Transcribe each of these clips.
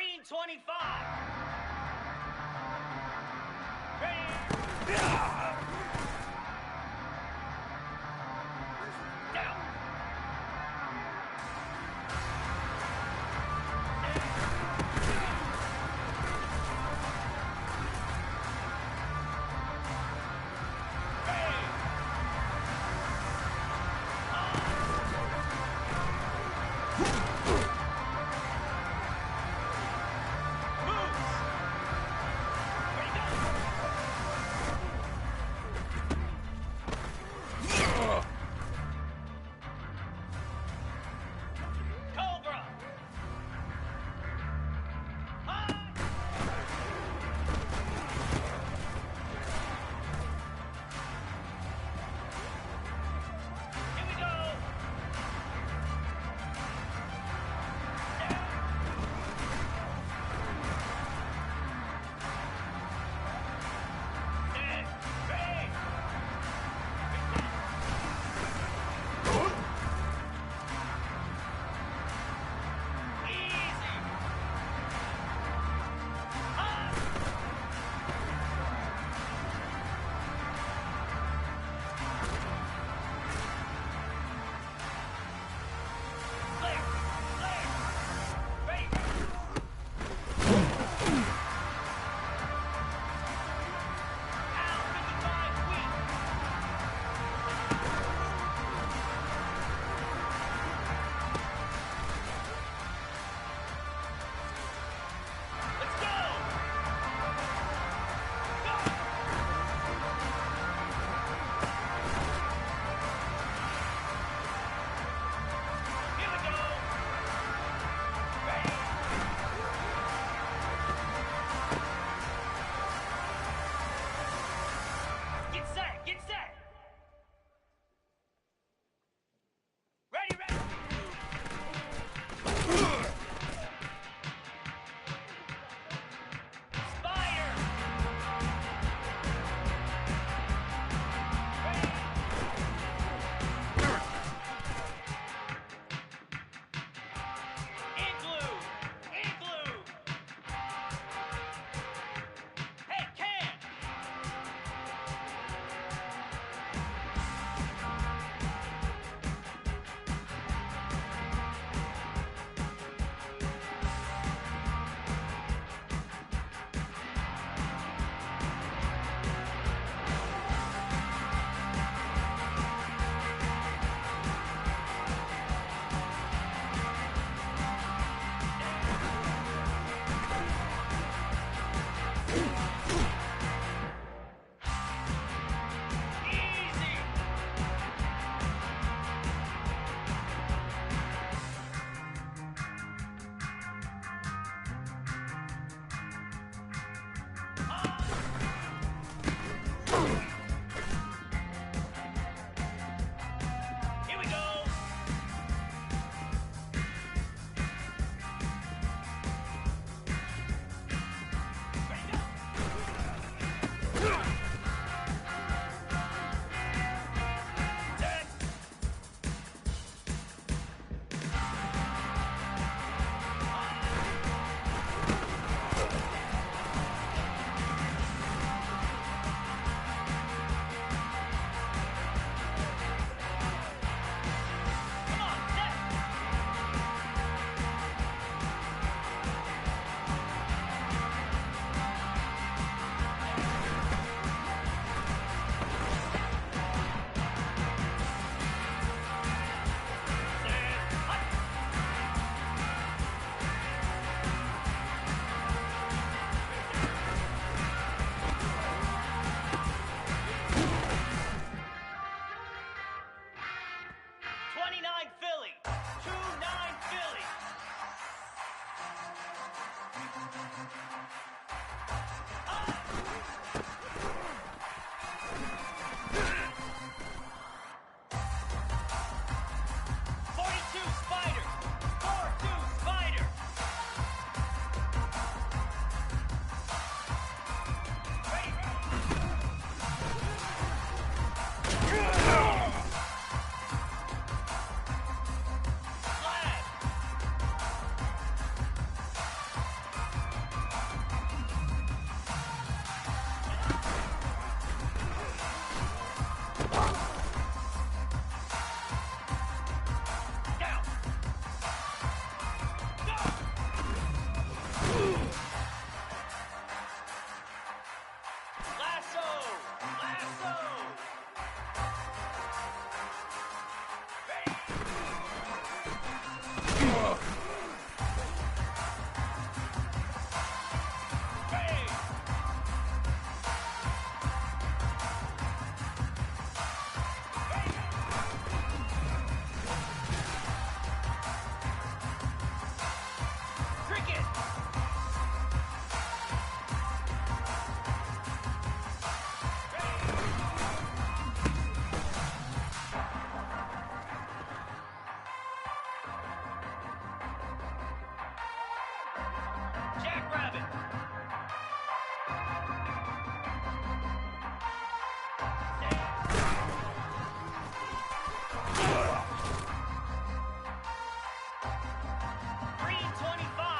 Green 25. Ready? Down. Move! Philly. 2-9 Philly. Jackrabbit. Green 25.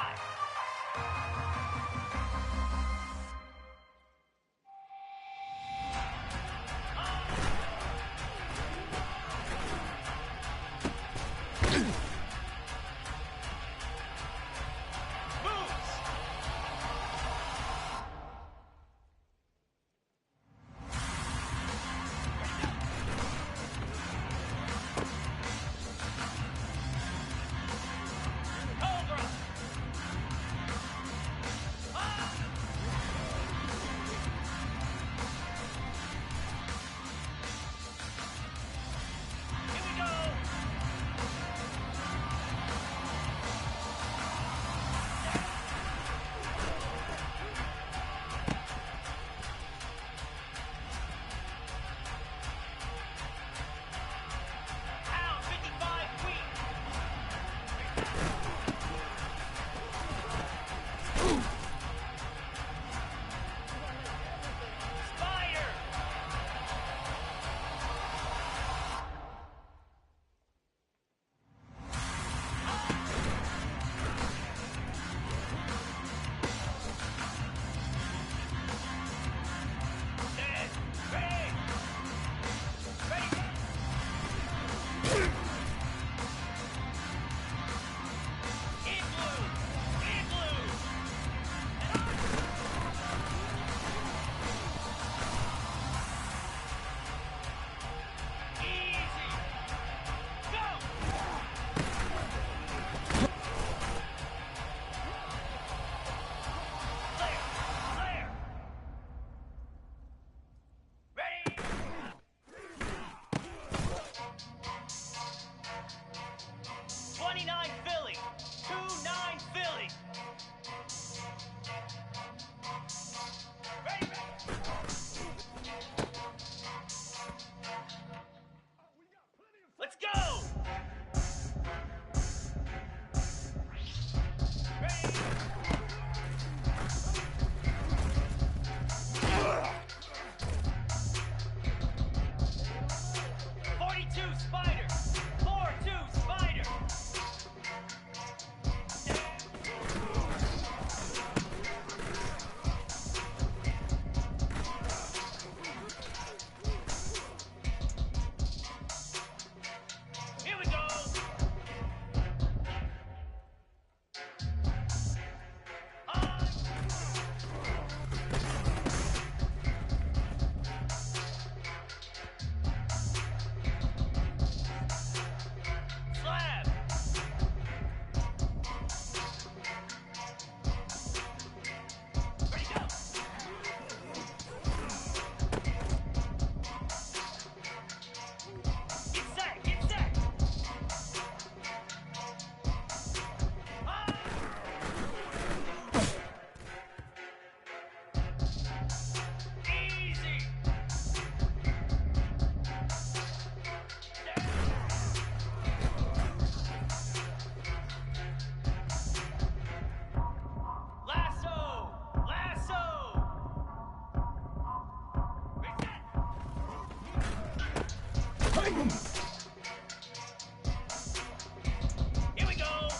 Let's go! Ready? 42 Spider! 4-2 Spider! Here we go.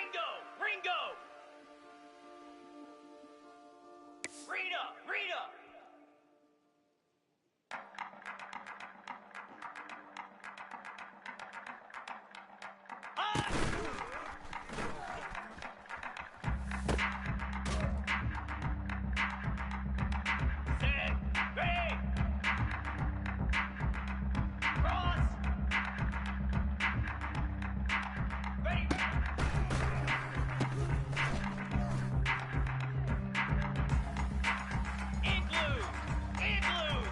Ringo! Ringo! Rita! Rita! Ah! Set! Ready! Cross! Ready! Igloo! Igloo!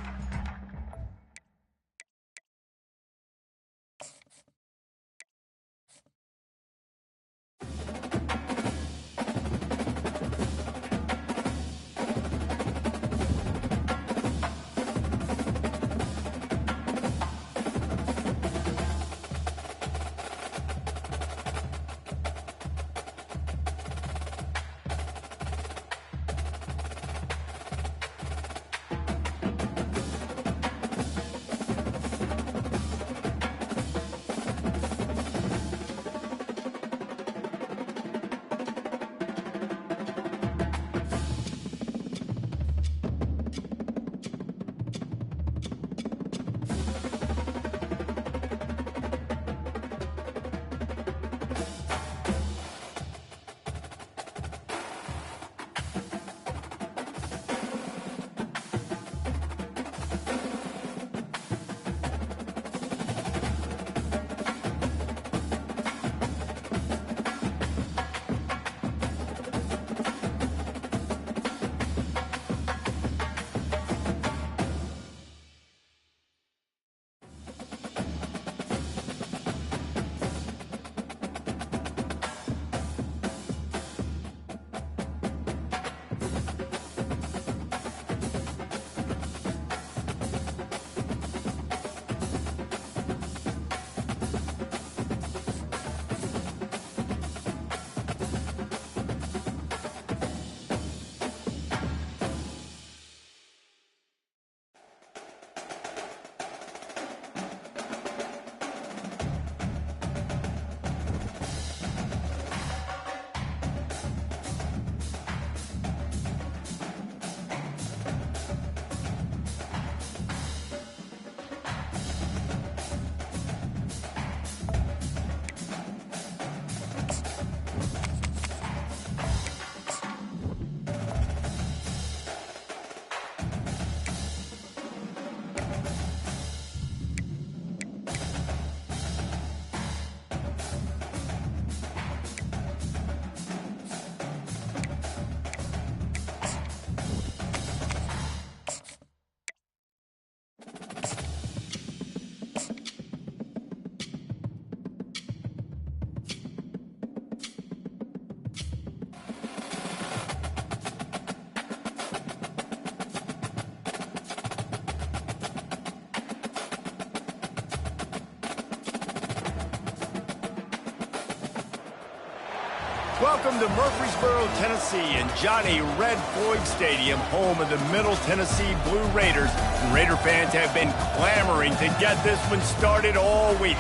Welcome to Murfreesboro, Tennessee, and Johnny Red Floyd Stadium, home of the Middle Tennessee Blue Raiders. Raider fans have been clamoring to get this one started all week.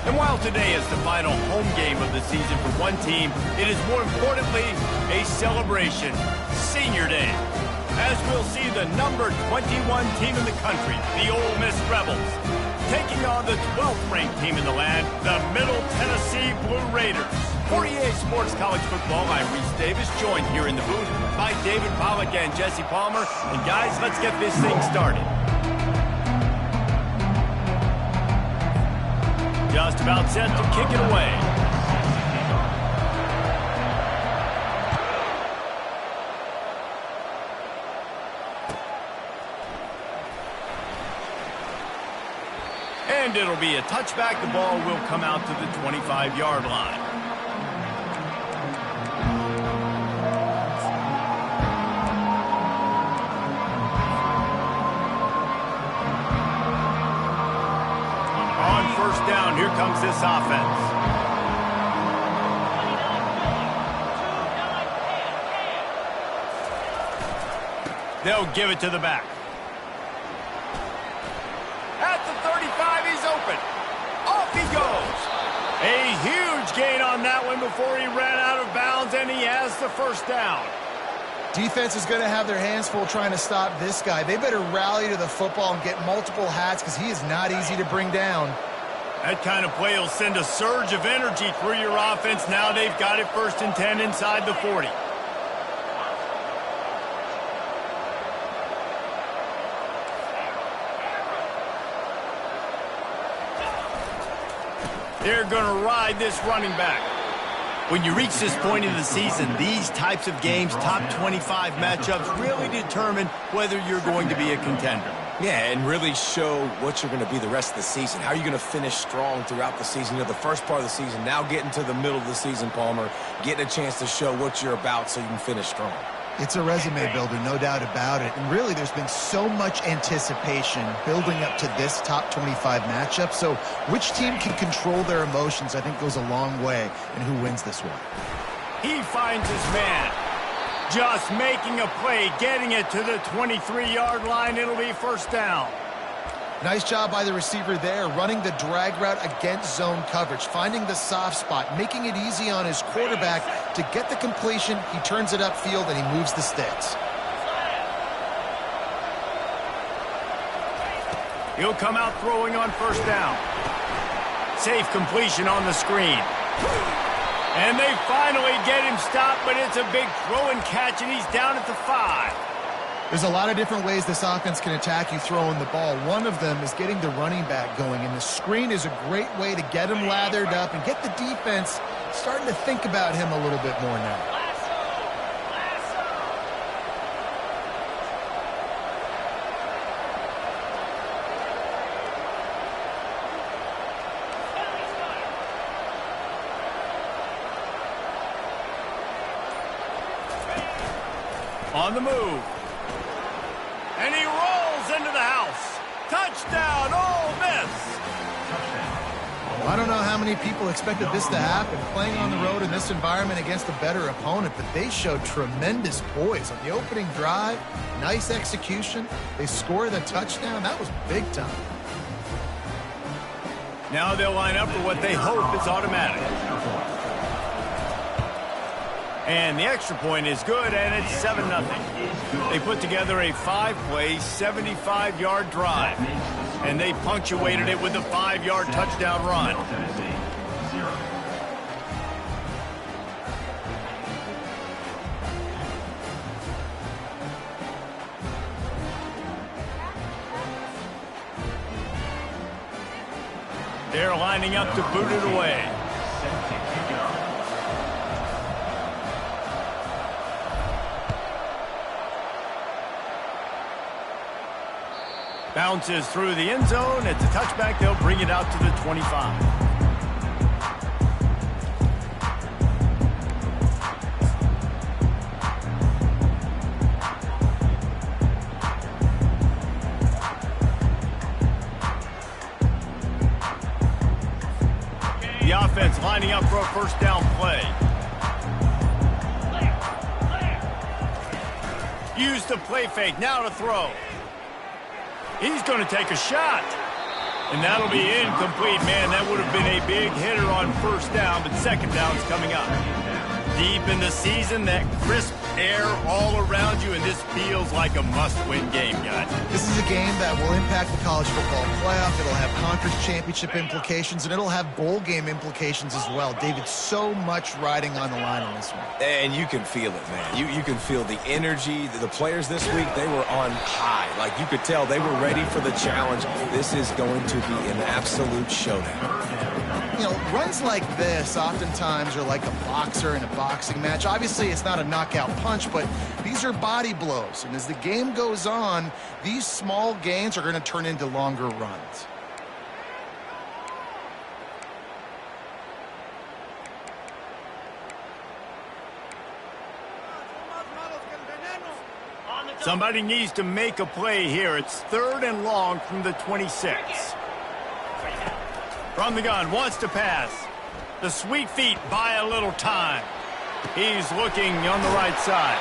And while today is the final home game of the season for one team, it is more importantly a celebration, Senior Day, as we'll see the number 21 team in the country, the Ole Miss Rebels, taking on the 12th ranked team in the land, the Middle Tennessee Blue Raiders. For EA Sports College Football, I'm Reese Davis, joined here in the booth by David Pollack and Jesse Palmer. And guys, let's get this thing started. Just about set to kick it away. And it'll be a touchback. The ball will come out to the 25-yard line. Down, here comes this offense. They'll give it to the back. At the 35, he's open. Off he goes. A huge gain on that one before he ran out of bounds, and he has the first down. Defense is going to have their hands full trying to stop this guy. They better rally to the football and get multiple hats because he is not easy to bring down. That kind of play will send a surge of energy through your offense. Now they've got it 1st and 10 inside the 40. They're going to ride this running back. When you reach this point in the season, these types of games, top 25 matchups, really determine whether you're going to be a contender. Yeah, and really show what you're going to be the rest of the season. How are you going to finish strong throughout the season? You know, the first part of the season, now getting to the middle of the season, Palmer, getting a chance to show what you're about so you can finish strong. It's a resume builder, no doubt about it. And really, there's been so much anticipation building up to this top 25 matchup. So which team can control their emotions, I think, goes a long way in who wins this one. He finds his man. Just making a play, getting it to the 23-yard line. It'll be first down. Nice job by the receiver there, running the drag route against zone coverage, finding the soft spot, making it easy on his quarterback to get the completion. He turns it upfield, and he moves the sticks. He'll come out throwing on first down. Safe completion on the screen. And they finally get him stopped, but it's a big throw and catch, and he's down at the 5. There's a lot of different ways this offense can attack you throwing the ball. One of them is getting the running back going, and the screen is a great way to get him lathered up and get the defense starting to think about him a little bit more now. On the move. And he rolls into the house. Touchdown, Ole Miss. I don't know how many people expected this to happen, playing on the road in this environment against a better opponent, but they showed tremendous poise on the opening drive. Nice execution. They scored a touchdown. That was big time. Now they'll line up for what they hope is automatic. And the extra point is good, and it's 7-0. They put together a 5-play, 75-yard drive, and they punctuated it with a 5-yard touchdown run. They're lining up to boot it away. Bounces through the end zone. It's a touchback. They'll bring it out to the 25. The offense lining up for a first down play. Use the play fake. Now to throw. He's going to take a shot. And that'll be incomplete. Man, that would have been a big hitter on first down, but second down's coming up. Deep in the season, that crisp air all around you, and this feels like a must-win game, guys. This is a game that will impact the college football playoff. It'll have conference championship implications, and it'll have bowl game implications as well. David, so much riding on the line on this one. And you can feel it, man. You can feel the energy. The players this week, they were on high. Like, you could tell they were ready for the challenge. This is going to be an absolute showdown. You know, runs like this oftentimes are like a boxer in a boxing match. Obviously, it's not a knockout punch, but these are body blows. And as the game goes on, these small gains are going to turn into longer runs. Somebody needs to make a play here. It's 3rd and long from the 26. From the gun, wants to pass. The sweet feet buy a little time. He's looking on the right side.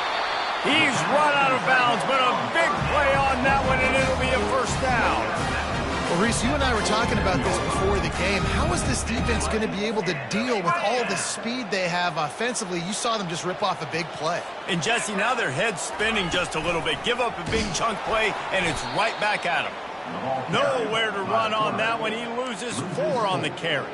He's run out of bounds, but a big play on that one, and it'll be a first down. Well, Reese, you and I were talking about this before the game. How is this defense going to be able to deal with all the speed they have offensively? You saw them just rip off a big play. And Jesse, now their head's spinning just a little bit. Give up a big chunk play, and it's right back at him. Nowhere to run on that one. He loses 4 on the carry.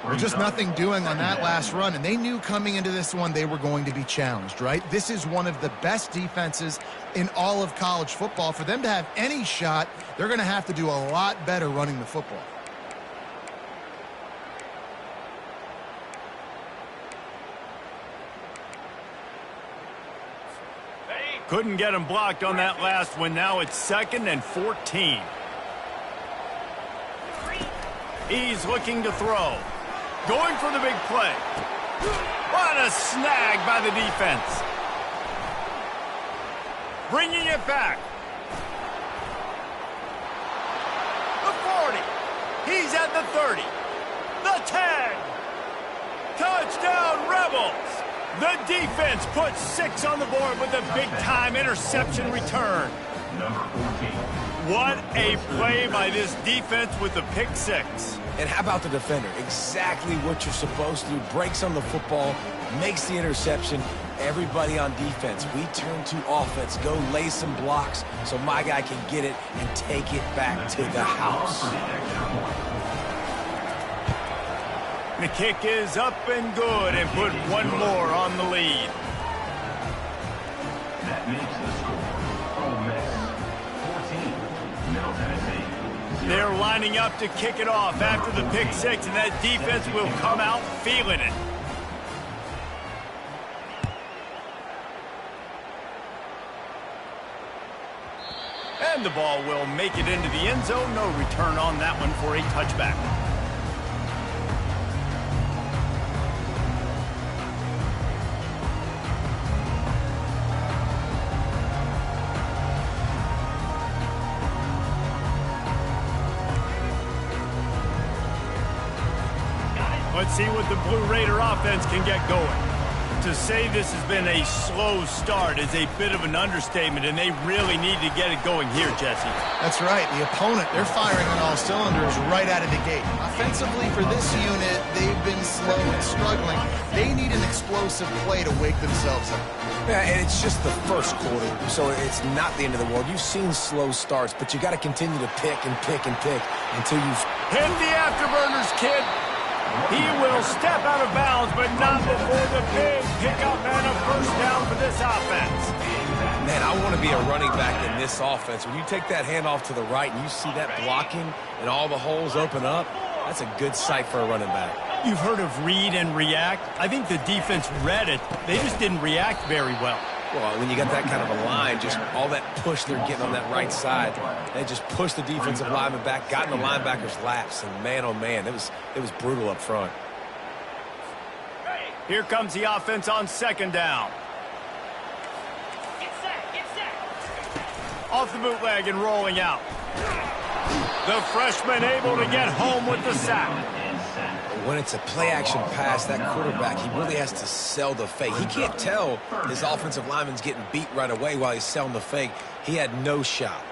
Well, just nothing doing on that last run, and they knew coming into this one they were going to be challenged, right? This is one of the best defenses in all of college football. For them to have any shot, they're going to have to do a lot better running the football. Couldn't get him blocked on that last one. Now it's 2nd and 14. He's looking to throw. Going for the big play. What a snag by the defense. Bringing it back. The 40. He's at the 30. The 10. Touchdown, Rebels. The defense puts 6 on the board with a big-time interception return. Number 14. What a play by this defense with the pick 6. And how about the defender? Exactly what you're supposed to do. Breaks on the football, makes the interception. Everybody on defense, we turn to offense. Go lay some blocks so my guy can get it and take it back to the house. The kick is up and good and put 1 more on the lead. That makes the score. Ole Miss 14, Middle Tennessee. They're lining up to kick it off after the pick 6, and that defense will come out feeling it. And the ball will make it into the end zone. No return on that one for a touchback. Let's see what the Blue Raider offense can get going. To say this has been a slow start is a bit of an understatement, and they really need to get it going here, Jesse. That's right. The opponent, they're firing on all cylinders right out of the gate. Offensively, for this unit, they've been slow and struggling. They need an explosive play to wake themselves up. Yeah, and it's just the first quarter, so it's not the end of the world. You've seen slow starts, but you got to continue to pick and pick and pick until you've hit the afterburners, kid. He will step out of bounds, but not before the big pickup and a first down for this offense. Man, I want to be a running back in this offense. When you take that handoff to the right and you see that blocking and all the holes open up, that's a good sight for a running back. You've heard of read and react. I think the defense read it. They just didn't react very well. Well, when you got that kind of a line, just all that push they're getting on that right side, they just pushed the defensive lineman back, got in the linebacker's laps, and man, oh man, it was brutal up front. Here comes the offense on 2nd down. Get set. Off the bootleg and rolling out. The freshman able to get home with the sack. When it's a play-action pass, that quarterback, he really has to sell the fake. He can't tell his offensive lineman's getting beat right away while he's selling the fake. He had no shot.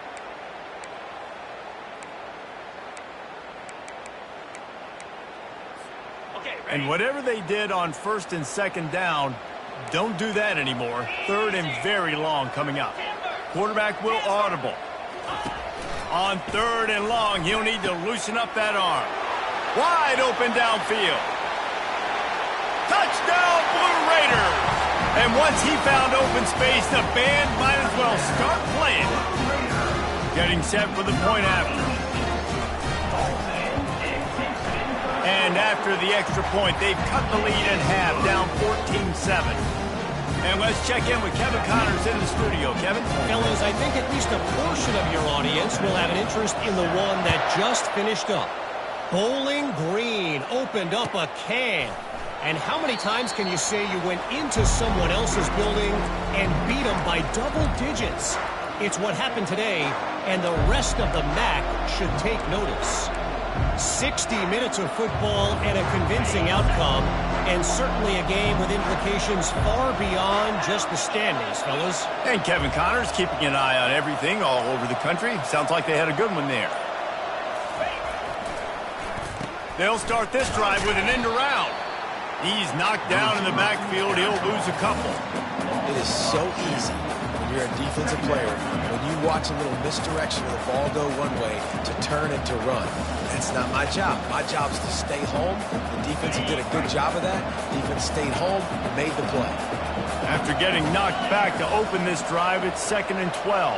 And whatever they did on 1st and 2nd down, don't do that anymore. 3rd and very long coming up. Quarterback will audible. On 3rd and long, he'll need to loosen up that arm. Wide open downfield. Touchdown, Blue Raiders! And once he found open space, the band might as well start playing. Getting set for the point after. And after the extra point, they've cut the lead in half, down 14-7. And let's check in with Kevin Connors in the studio. Kevin? Fellas, I think at least a portion of your audience will have an interest in the one that just finished up. Bowling Green opened up a can. And how many times can you say you went into someone else's building and beat them by double digits? It's what happened today, and the rest of the MAC should take notice. 60 minutes of football and a convincing outcome, and certainly a game with implications far beyond just the standings, fellas. And Kevin Connors keeping an eye on everything all over the country. Sounds like they had a good one there. They'll start this drive with an end around. He's knocked down in the backfield. He'll lose a couple. It is so easy when you're a defensive player, when you watch a little misdirection of the ball go one way, to turn and to run. That's not my job. My job is to stay home. The defense did a good job of that. Defense stayed home and made the play. After getting knocked back to open this drive, it's 2nd and 12.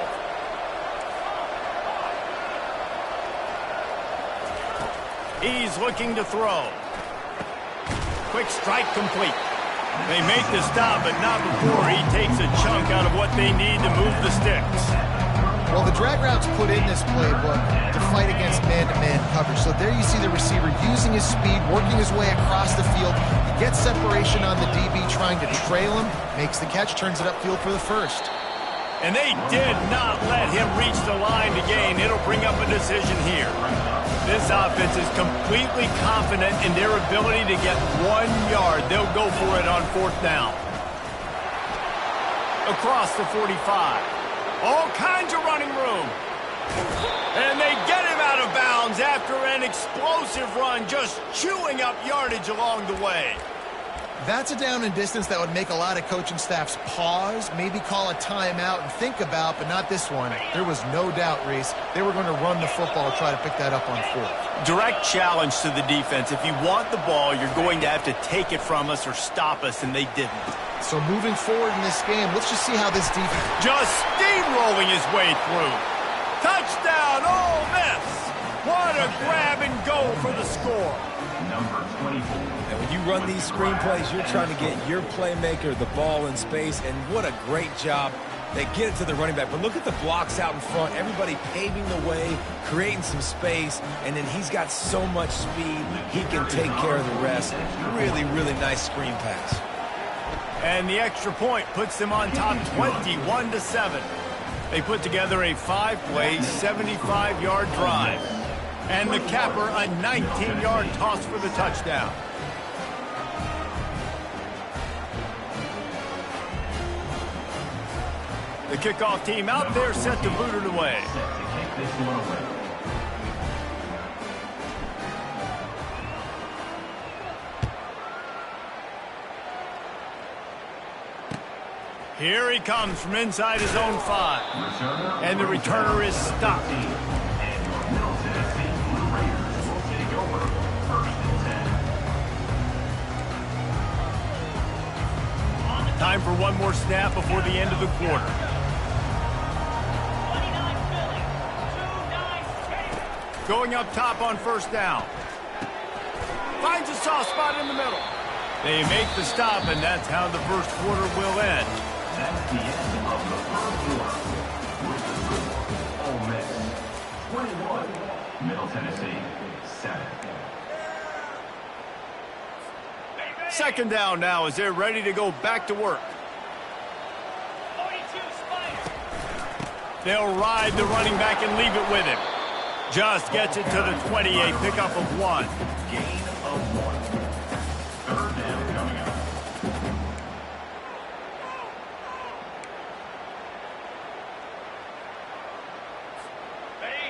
He's looking to throw. Quick strike complete. They make the stop, but not before he takes a chunk out of what they need to move the sticks. Well, the drag routes put in this playbook to fight against man-to-man coverage. So there you see the receiver using his speed, working his way across the field. He gets separation on the DB trying to trail him, makes the catch, turns it upfield for the first. And they did not let him reach the line to gain. It'll bring up a decision here. This offense is completely confident in their ability to get 1 yard. They'll go for it on 4th down. Across the 45. All kinds of running room. And they get him out of bounds after an explosive run, just chewing up yardage along the way. That's a down and distance that would make a lot of coaching staffs pause, maybe call a timeout and think about, but not this one. There was no doubt, Reese, they were going to run the football, try to pick that up on 4th. Direct challenge to the defense. If you want the ball, you're going to have to take it from us or stop us, and they didn't. So moving forward in this game, let's just see how this defense... Just steamrolling his way through. Touchdown, Ole Miss! What a grab and go for the score. Number 24. And when you run these screen plays, you're trying to get your playmaker the ball in space, and what a great job. They get it to the running back, but look at the blocks out in front. Everybody paving the way, creating some space, and then he's got so much speed, he can take care of the rest. Really, really nice screen pass. And the extra point puts them on top 21-7. They put together a 5-play, 75-yard drive. And the capper, a 19-yard toss for the touchdown. The kickoff team out there set to boot it away. Set to kick this one away. Here he comes from inside his own 5. And the returner is stopped. Time for one more snap before the end of the quarter. 29 Philly. 2-9 Going up top on 1st down. Finds a soft spot in the middle. They make the stop, and that's how the first quarter will end. That's the end of the first quarter. With the score, Ole Miss 21, Middle Tennessee 7. 2nd down now as they're ready to go back to work. 42 Spider. They'll ride the running back and leave it with him. Just gets it to the 20, a pickup of 1. Gain of 1. 3rd down coming up.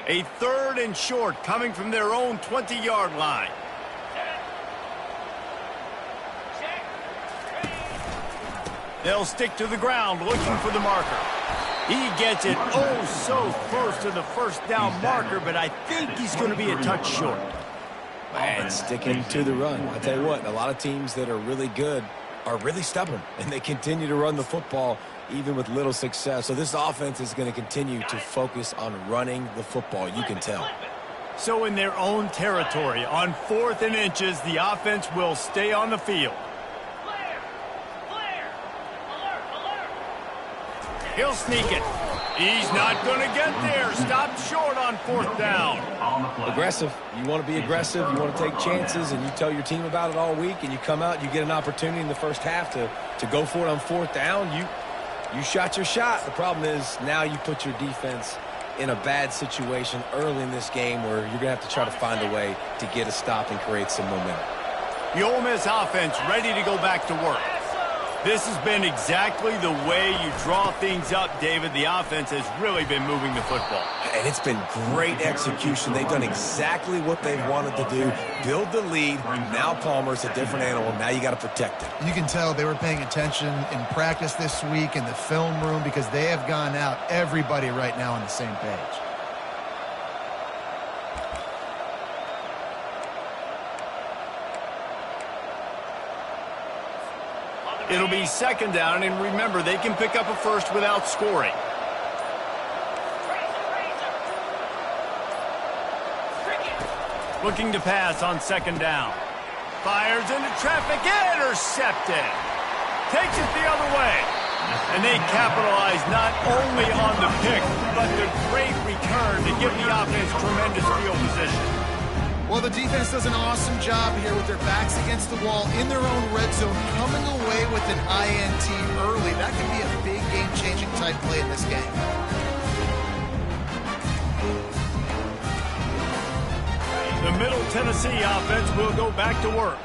A 3rd and short coming from their own 20-yard line. They'll stick to the ground looking for the marker. He gets it oh so close to the 1st down marker, but I think he's going to be a touch short. And sticking to the run. I tell you what, a lot of teams that are really good are really stubborn, and they continue to run the football even with little success. So this offense is going to continue to focus on running the football. You can tell. So in their own territory, on 4th and inches, the offense will stay on the field. He'll sneak it. He's not going to get there. Stopped short on 4th down. Aggressive. You want to be aggressive. You want to take chances, and you tell your team about it all week, and you come out, you get an opportunity in the first half to go for it on 4th down. You shot your shot. The problem is now you put your defense in a bad situation early in this game where you're going to have to try to find a way to get a stop and create some momentum. The Ole Miss offense ready to go back to work. This has been exactly the way you draw things up, David. The offense has really been moving the football. And it's been great execution. They've done exactly what they've wanted to do. Build the lead. Now Palmer's a different animal. Now you got to protect it. You can tell they were paying attention in practice this week in the film room because they have gone out, everybody right now on the same page. It'll be second down, and remember, they can pick up a first without scoring. Looking to pass on second down. Fires into traffic, intercepted. Takes it the other way. And they capitalize not only on the pick, but the great return to give the offense tremendous field position. Well, the defense does an awesome job here with their backs against the wall in their own red zone, coming away with an INT early. That can be a big game-changing type play in this game. The Middle Tennessee offense will go back to work.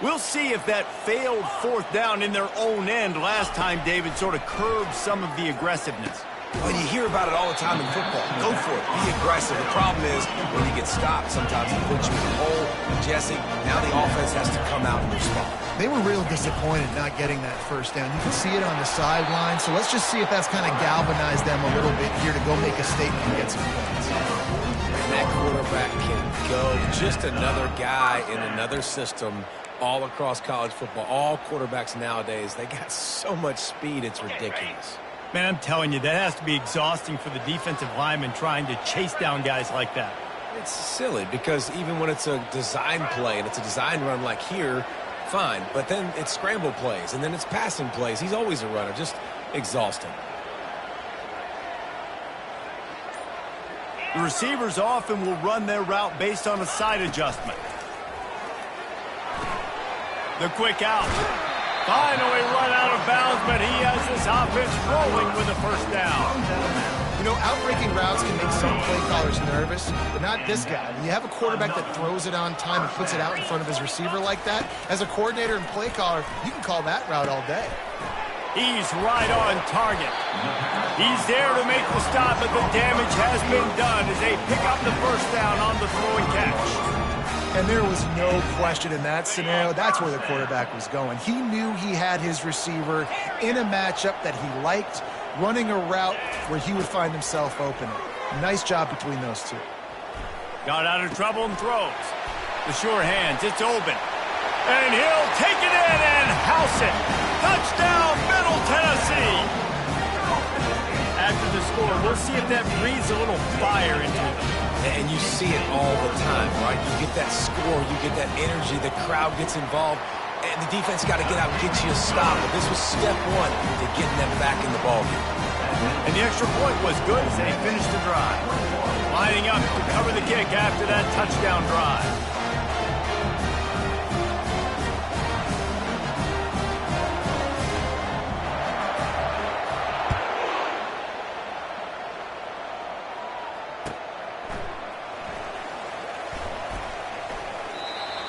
We'll see if that failed fourth down in their own end last time, David, sort of curbed some of the aggressiveness. Well, you hear about it all the time in football. Go for it. Be aggressive. The problem is when you get stopped, sometimes it puts you in the hole. Jesse, now the offense has to come out and respond. They were real disappointed not getting that first down. You can see it on the sideline. So let's just see if that's kind of galvanized them a little bit here to go make a statement and get some points. And that quarterback can go. Just another guy in another system all across college football. All quarterbacks nowadays, they got so much speed, it's ridiculous. Man, I'm telling you, that has to be exhausting for the defensive lineman trying to chase down guys like that. It's silly because even when it's a design play and it's a design run like here, fine. But then it's scramble plays and then it's passing plays. He's always a runner. Just exhausting. The receivers often will run their route based on a side adjustment. The quick out. Finally run out of bounds, but he has this offense rolling with a first down. You know, outbreaking routes can make some play callers nervous, but not this guy. When you have a quarterback that throws it on time and puts it out in front of his receiver like that, as a coordinator and play caller, you can call that route all day. He's right on target. He's there to make the stop, but the damage has been done as they pick up the first down on the throw and catch. And there was no question in that scenario. That's where the quarterback was going. He knew he had his receiver in a matchup that he liked, running a route where he would find himself open. Nice job between those two. Got out of trouble and throws. The sure hands, it's open. And he'll take it in and house it. Touchdown, Middle Tennessee. After the score, we'll see if that breathes a little fire into them. And you see it all the time, right? You get that score, you get that energy, the crowd gets involved, and the defense got to get out and get you a stop. But this was step one to getting them back in the ballgame. And the extra point was good as they finished the drive. Lining up to cover the kick after that touchdown drive.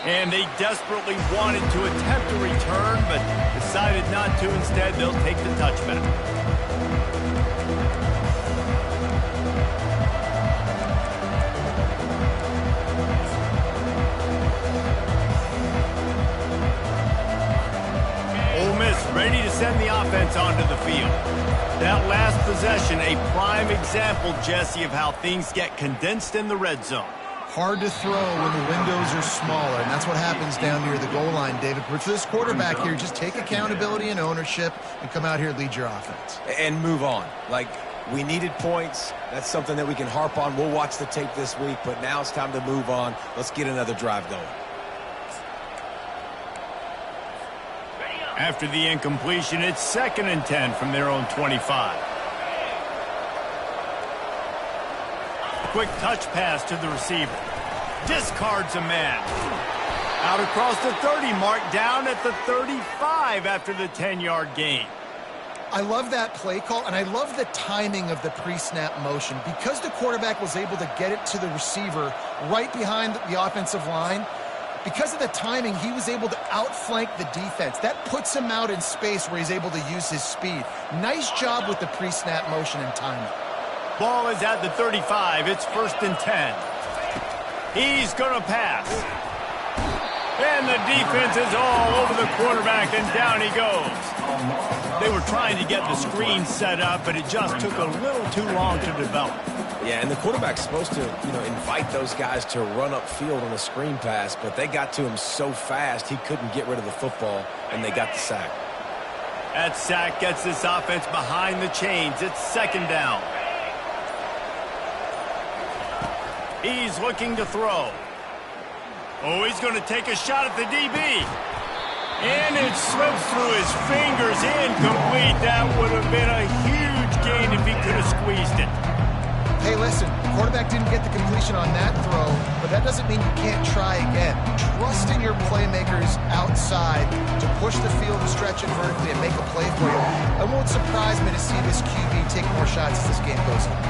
And they desperately wanted to attempt a return, but decided not to. Instead, they'll take the touchback. Ole Miss ready to send the offense onto the field. That last possession, a prime example, Jesse, of how things get condensed in the red zone. Hard to throw when the windows are smaller, and that's what happens down near the goal line, David. But for this quarterback here, just take accountability and ownership and come out here and lead your offense. And move on. Like, we needed points. That's something that we can harp on. We'll watch the tape this week, but now it's time to move on. Let's get another drive going. After the incompletion, it's 2nd and 10 from their own 25. Quick touch pass to the receiver. Discards a man. Out across the 30 mark, down at the 35 after the 10-yard gain. I love that play call, and I love the timing of the pre-snap motion. Because the quarterback was able to get it to the receiver right behind the offensive line, Because of the timing, he was able to outflank the defense. That puts him out in space where he's able to use his speed. Nice job with the pre-snap motion and timing. Ball is at the 35. It's 1st and 10. He's going to pass. And the defense is all over the quarterback, and down he goes. They were trying to get the screen set up, but it just took a little too long to develop. Yeah, and the quarterback's supposed to, invite those guys to run upfield on a screen pass, but they got to him so fast he couldn't get rid of the football, and they got the sack. That sack gets this offense behind the chains. It's 2nd down. He's looking to throw. Oh, he's going to take a shot at the DB. And it slips through his fingers, incomplete. That would have been a huge gain if he could have squeezed it. Hey, listen, the quarterback didn't get the completion on that throw, but that doesn't mean you can't try again. Trust in your playmakers outside to push the field and stretch it vertically and make a play for you. It won't surprise me to see this QB take more shots as this game goes on.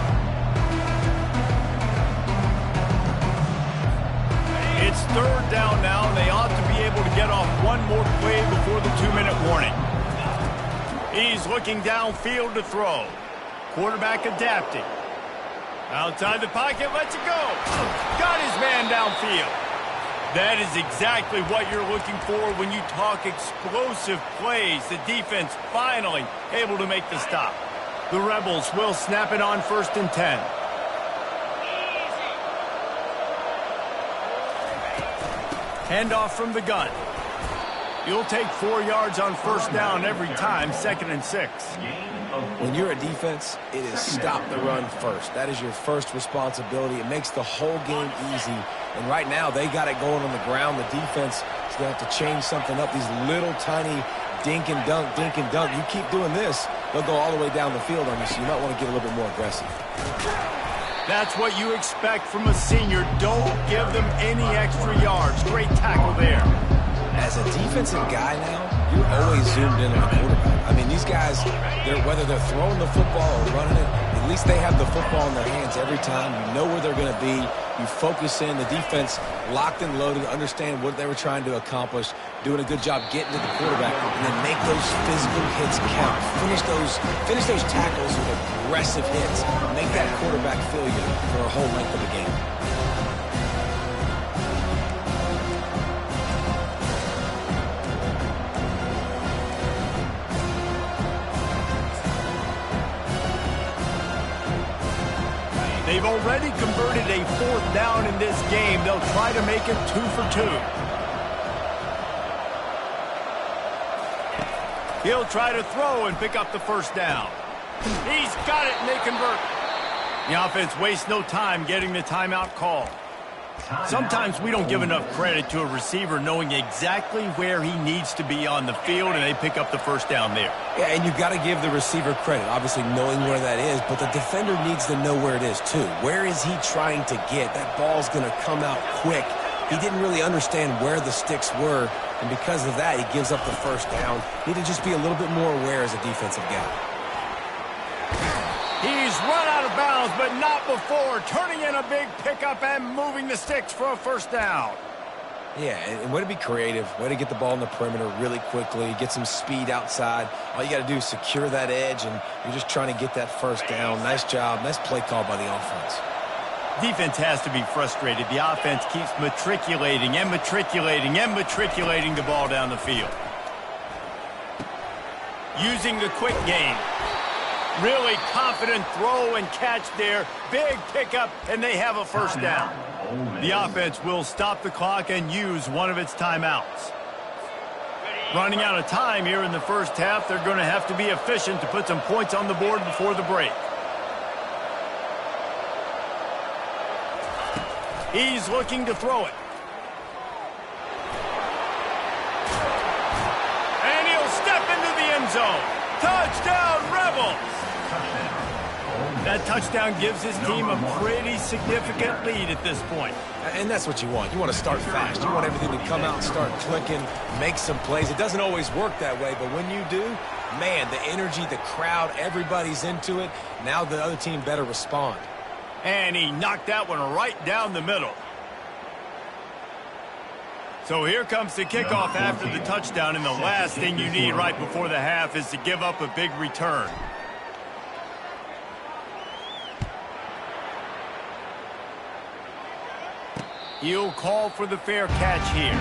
It's 3rd down now, and they ought to be able to get off one more play before the 2-minute warning. He's looking downfield to throw. Quarterback adapting. Outside the pocket, lets it go. Got his man downfield. That is exactly what you're looking for when you talk explosive plays. The defense finally able to make the stop. The Rebels will snap it on 1st and 10. Handoff from the gun. You'll take 4 yards on 1st down every time, 2nd and 6. When you're a defense, it is stop the run first. That is your first responsibility. It makes the whole game easy. And right now, they got it going on the ground. The defense is going to have to change something up. These little tiny dink and dunk, dink and dunk. You keep doing this, they'll go all the way down the field on you, so you might want to get a little bit more aggressive. That's what you expect from a senior. Don't give them any extra yards. Great tackle there. As a defensive guy now, you're always zoomed in on the quarterback. I mean, these guys, whether they're throwing the football or running it, at least they have the football in their hands every time. You know where they're going to be. You focus in. The defense locked and loaded, understand what they were trying to accomplish, doing a good job getting to the quarterback, and then make those physical hits count. Finish those tackles with aggressive hits. Make that quarterback feel you for a whole length of the game. They've already converted a 4th down in this game. They'll try to make it 2 for 2. He'll try to throw and pick up the 1st down. He's got it, and they convert. The offense wastes no time getting the timeout call. Sometimes we don't give enough credit to a receiver knowing exactly where he needs to be on the field, and they pick up the 1st down there. Yeah, and you've got to give the receiver credit, obviously knowing where that is, but the defender needs to know where it is too. Where is he trying to get? That ball's going to come out quick. He didn't really understand where the sticks were, and because of that, he gives up the 1st down. Need to just be a little bit more aware as a defensive guy. He's run out of bounds, but not before. Turning in a big pickup and moving the sticks for a 1st down. Yeah, and way to be creative. Way to get the ball in the perimeter really quickly. Get some speed outside. All you got to do is secure that edge, and you're just trying to get that 1st down. Nice job. Nice play call by the offense. Defense has to be frustrated. The offense keeps matriculating and matriculating and matriculating the ball down the field. Using the quick game. Really confident throw and catch there. Big pickup, and they have a 1st down. The offense will stop the clock and use one of its timeouts. Running out of time here in the 1st half. They're going to have to be efficient to put some points on the board before the break. He's looking to throw it. And he'll step into the end zone. Touchdown, Rebels! That touchdown gives his team a pretty significant lead at this point. And that's what you want. You want to start fast. You want everything to come out and start clicking, make some plays. It doesn't always work that way, but when you do, man, the energy, the crowd, everybody's into it. Now the other team better respond. And he knocked that one right down the middle. So here comes the kickoff after the touchdown, and the last thing you need right before the half is to give up a big return. He'll call for the fair catch here.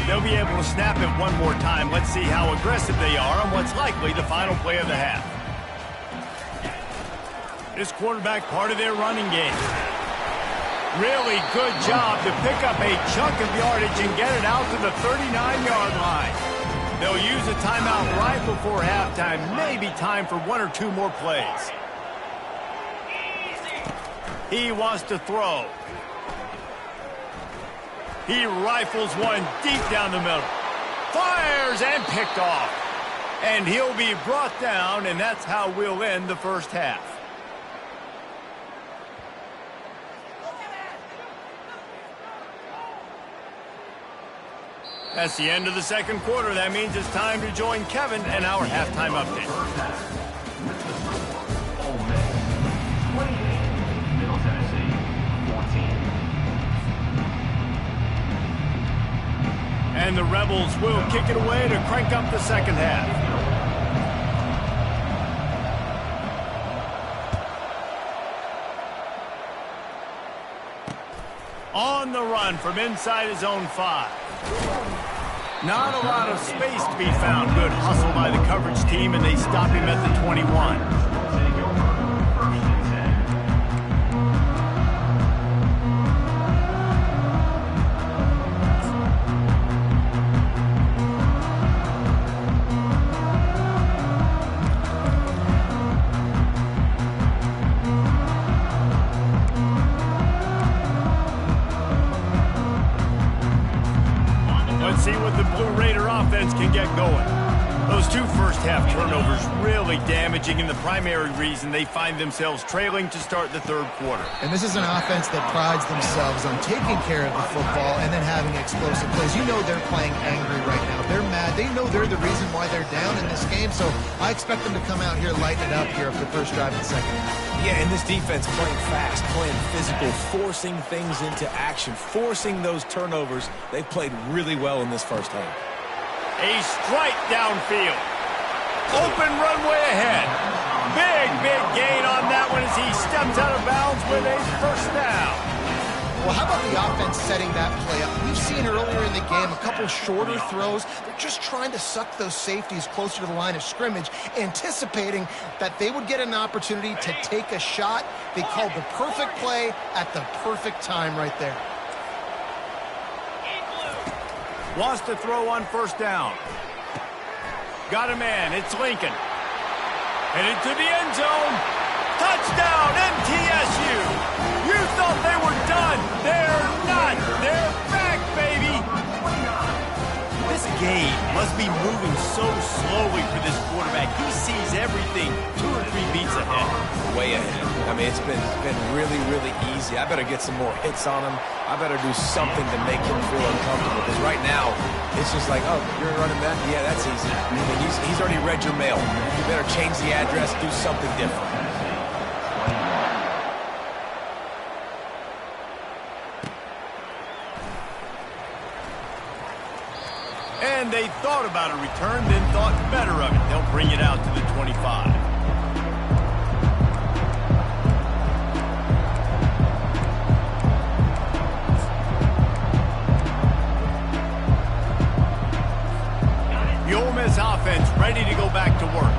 They'll be able to snap it one more time. Let's see how aggressive they are on what's likely the final play of the half. This quarterback part of their running game. Really good job to pick up a chunk of yardage and get it out to the 39-yard line. They'll use a timeout right before halftime. Maybe time for one or two more plays. He wants to throw. He rifles one deep down the middle. Fires and picked off. And he'll be brought down, and that's how we'll end the first half. That's the end of the second quarter. That means it's time to join Kevin and our halftime update. Ole Miss 28, Middle Tennessee 14. And the Rebels will kick it away to crank up the second half. On the run from inside his own 5. Not a lot of space to be found. Good hustle by the coverage team, and they stop him at the 21. Take over, 1st and 10. Let's see what the Blue Raider offense can get going. Those two first-half turnovers really damaging, and the primary reason they find themselves trailing to start the third quarter. And this is an offense that prides themselves on taking care of the football and then having explosive plays. You know they're playing angry right now. They're mad. They know they're the reason why they're down in this game, so I expect them to come out here, lighten it up here for the first drive of the second half. Yeah, and this defense playing fast, playing physical, forcing things into action, forcing those turnovers. They played really well in this first half. A strike downfield. Open runway ahead. Big gain on that one as he steps out of bounds with a first down. Well, how about the offense setting that play up? We've seen earlier in the game a couple shorter throws. They're just trying to suck those safeties closer to the line of scrimmage, anticipating that they would get an opportunity to take a shot. They called the perfect play at the perfect time right there. Wants to throw on first down. Got a man. It's Lincoln. Headed to the end zone. Touchdown, MTSU. You thought they were done. They're not. They're back, baby. This game must be moving so slowly for this quarterback. He sees everything 2 or 3 beats ahead. Way ahead. I mean, it's been really easy. I better get some more hits on him. I better do something to make him feel uncomfortable, because right now it's just like, oh, you're running that? Yeah, that's easy. I mean, he's already read your mail. You better change the address, do something different. And they thought about a return, then thought better of it. They'll bring it out to the 25. The Ole Miss offense ready to go back to work.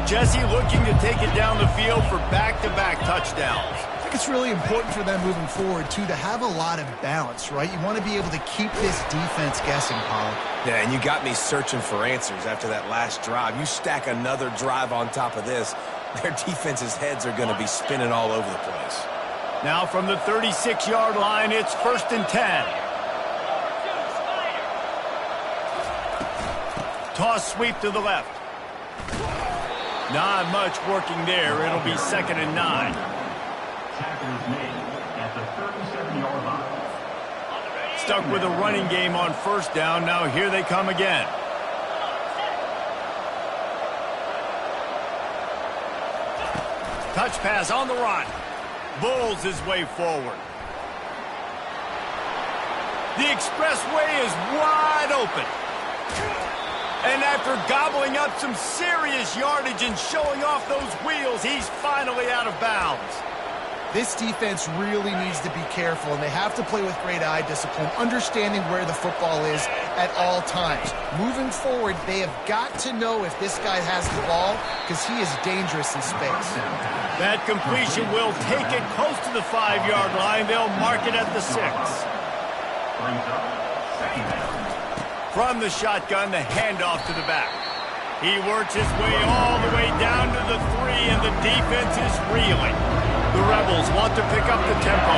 Jesse looking to take it down the field for back-to-back touchdowns. I think it's really important for them moving forward, too, to have a lot of balance, right? You want to be able to keep this defense guessing, Pollock. Yeah, and you got me searching for answers after that last drive. You stack another drive on top of this, their defense's heads are going to be spinning all over the place. Now from the 36-yard line, it's 1st and 10. Toss sweep to the left. Not much working there. It'll be 2nd and 9. Tackle is made at the 37-yard line. stuck with a running game on first down. Now here they come again. Touch pass on the run. Bulls his way forward. The expressway is wide open. And after gobbling up some serious yardage and showing off those wheels, he's finally out of bounds. This defense really needs to be careful, and they have to play with great eye discipline, understanding where the football is at all times. Moving forward, they have got to know if this guy has the ball, because he is dangerous in space. That completion will take it close to the 5-yard line. They'll mark it at the 6. From the shotgun, the handoff to the back. He works his way all the way down to the 3, and the defense is reeling. The Rebels want to pick up the tempo.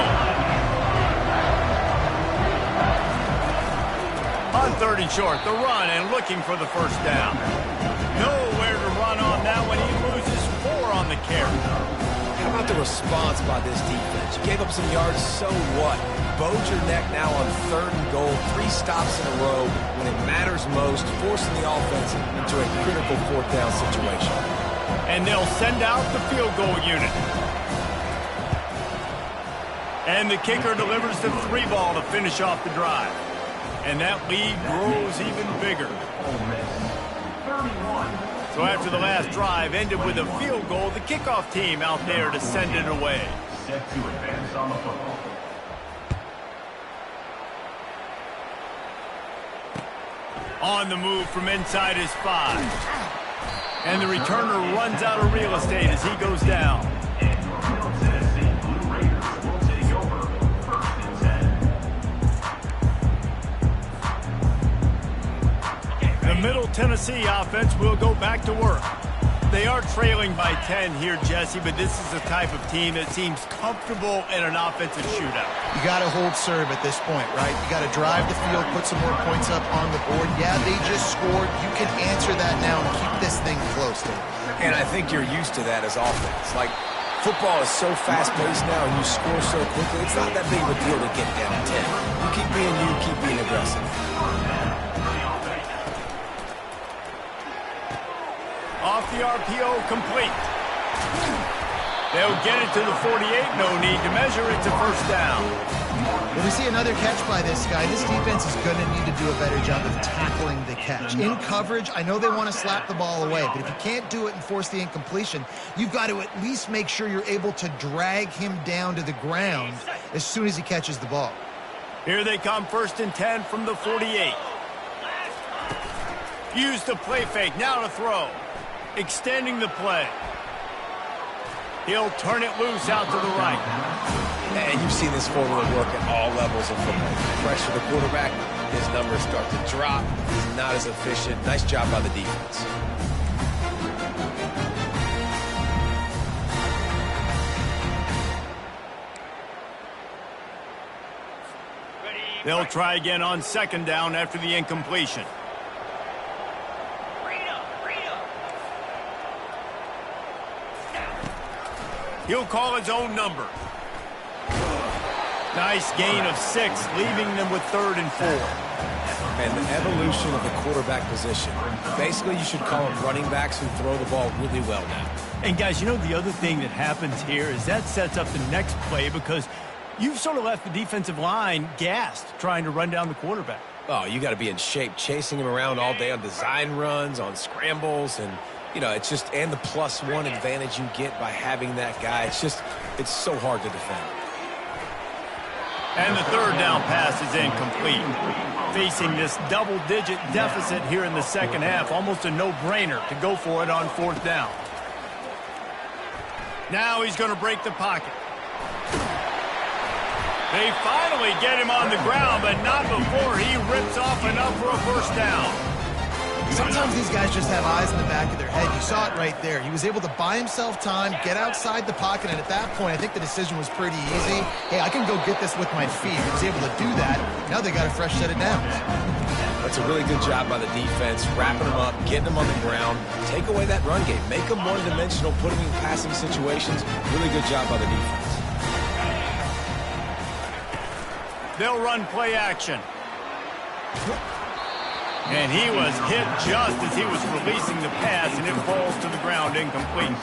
On 3rd and short, the run and looking for the first down. Nowhere to run on that one. He loses 4 on the carry. How about the response by this defense? You gave up some yards, so what? Bowed your neck now on 3rd and goal, 3 stops in a row when it matters most, forcing the offense into a critical 4th down situation. And they'll send out the field goal unit. And the kicker delivers the 3 ball to finish off the drive. And that lead grows even bigger. So after the last drive ended with a field goal, the kickoff team out there to send it away. Set to advance on the football. On the move from inside his 5. And the returner runs out of real estate as he goes down. And your Middle Tennessee Blue Raiders will take over 1st and 10. The Middle Tennessee offense will go back to work. They are trailing by 10 here, Jesse, but this is the type of team that seems comfortable in an offensive shootout. You got to hold serve at this point, right? You got to drive the field, put some more points up on the board. Yeah, they just scored. You can answer that now and keep this thing close, Dave. And I think you're used to that as offense. Like, football is so fast-paced now and you score so quickly, it's not that big of a deal to get down 10. You keep being aggressive. Off the RPO, complete. They'll get it to the 48. No need to measure it to first down. When we see another catch by this guy, this defense is going to need to do a better job of tackling the catch. In coverage, I know they want to slap the ball away, but if you can't do it and force the incompletion, you've got to at least make sure you're able to drag him down to the ground as soon as he catches the ball. Here they come, 1st and 10 from the 48. Use the play fake, now to throw. Extending the play. He'll turn it loose out to the right. And you've seen this formula work at all levels of football. Pressure the quarterback, his numbers start to drop. He's not as efficient. Nice job by the defense. They'll try again on 2nd down after the incompletion. He'll call his own number. Nice gain of 6, leaving them with 3rd and 4. And the evolution of the quarterback position. Basically, you should call them running backs who throw the ball really well now. And guys, you know the other thing that happens here is that sets up the next play because you've sort of left the defensive line gassed trying to run down the quarterback. Oh, you got to be in shape, chasing him around all day on design runs, on scrambles, and you know, it's just, and the +1 advantage you get by having that guy. It's so hard to defend. And the 3rd down pass is incomplete. Facing this double-digit deficit here in the 2nd half, almost a no-brainer to go for it on 4th down. Now he's going to break the pocket. They finally get him on the ground, but not before he rips off enough for a first down. Sometimes these guys just have eyes in the back of their head. You saw it right there. He was able to buy himself time, get outside the pocket, and at that point, I think the decision was pretty easy. Hey, I can go get this with my feet. He was able to do that. Now they got a fresh set of downs. That's a really good job by the defense, wrapping them up, getting them on the ground. Take away that run game. Make them one-dimensional, put them in passing situations. Really good job by the defense. They'll run play action. And he was hit just as he was releasing the pass, and it falls to the ground incomplete.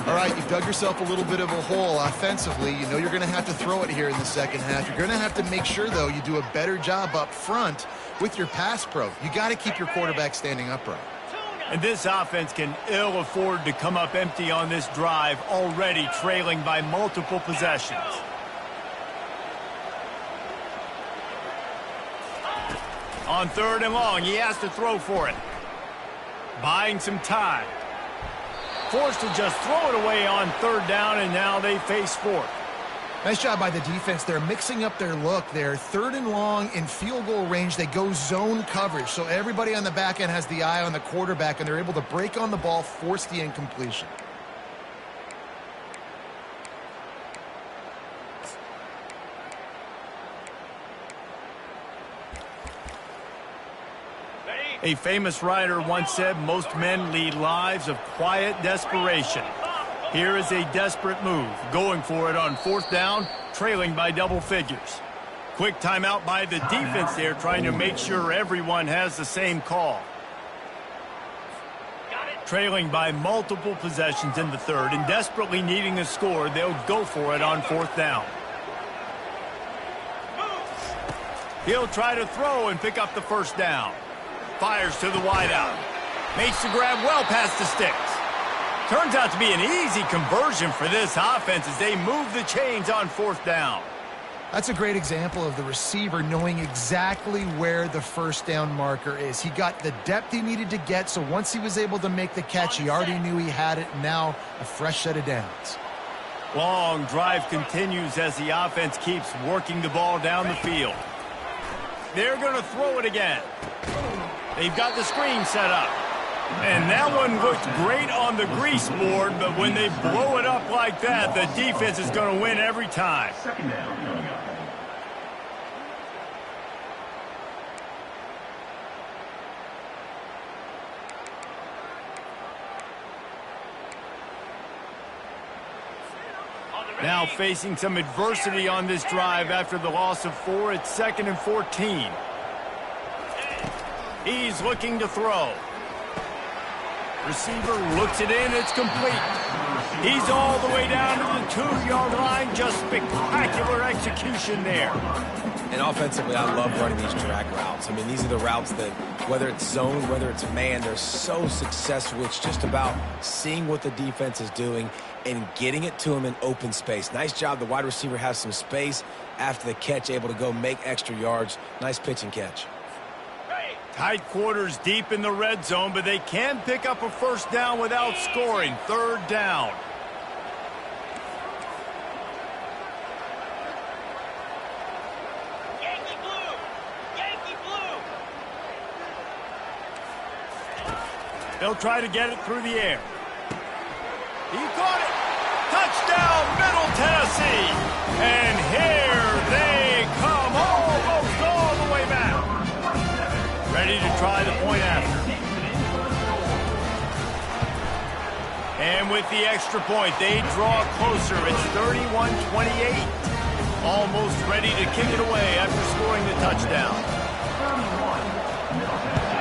All right, you've dug yourself a little bit of a hole offensively. You know you're going to have to throw it here in the second half. You're going to have to make sure, though, you do a better job up front with your pass pro. You got to keep your quarterback standing upright. And this offense can ill afford to come up empty on this drive, already trailing by multiple possessions. On 3rd and long, he has to throw for it. Buying some time. Forced to just throw it away on 3rd down, and now they face 4th. Nice job by the defense. They're mixing up their look. They're 3rd and long in field goal range. They go zone coverage, so everybody on the back end has the eye on the quarterback, and they're able to break on the ball, force the incompletion. A famous writer once said, most men lead lives of quiet desperation. Here is a desperate move, going for it on 4th down, trailing by double figures. Quick timeout by the defense there, trying to make sure everyone has the same call. Trailing by multiple possessions in the 3rd and desperately needing a score, they'll go for it on 4th down. He'll try to throw and pick up the 1st down. Fires to the wideout. Makes the grab well past the sticks. Turns out to be an easy conversion for this offense as they move the chains on 4th down. That's a great example of the receiver knowing exactly where the 1st down marker is. He got the depth he needed to get, so once he was able to make the catch, he already knew he had it. Now a fresh set of downs. Long drive continues as the offense keeps working the ball down the field. They're going to throw it again. They've got the screen set up. And that one looked great on the grease board, but when they blow it up like that, the defense is going to win every time. 2nd down coming up. Now facing some adversity on this drive after the loss of 4, it's 2nd and 14. He's looking to throw. Receiver looks it in, it's complete. He's all the way down to the 2-yard line, just spectacular execution there. And offensively, I love running these drag routes. I mean, these are the routes that, whether it's zone, whether it's man, they're so successful. It's just about seeing what the defense is doing and getting it to them in open space. Nice job. The wide receiver has some space after the catch, able to go make extra yards. Nice pitch and catch. Tight quarters deep in the red zone, but they can pick up a 1st down without scoring. 3rd down. Yankee blue! Yankee blue! They'll try to get it through the air. He caught it. Touchdown, Middle Tennessee. And here they come, almost all the way back. Ready to try the point after. And with the extra point, they draw closer. It's 31-28. Almost ready to kick it away after scoring the touchdown. 31. Middle Tennessee.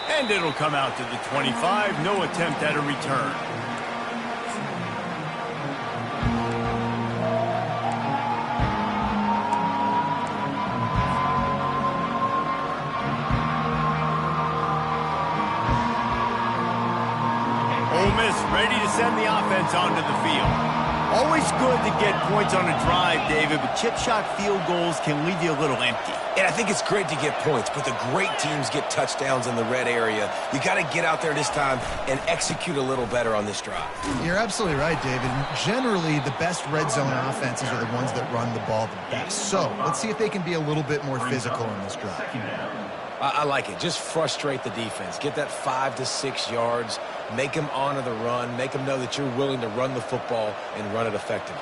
28. And it'll come out to the 25. No attempt at a return. Ready to send the offense onto the field. Always good to get points on a drive, David, but chip shot field goals can leave you a little empty. And I think it's great to get points, but the great teams get touchdowns in the red area. You got to get out there this time and execute a little better on this drive. You're absolutely right, David. Generally, the best red zone offenses are the ones that run the ball the best. So let's see if they can be a little bit more physical in this drive. 2nd down. I like it. Just frustrate the defense. Get that 5 to 6 yards. Make them honor the run. Make them know that you're willing to run the football and run it effectively.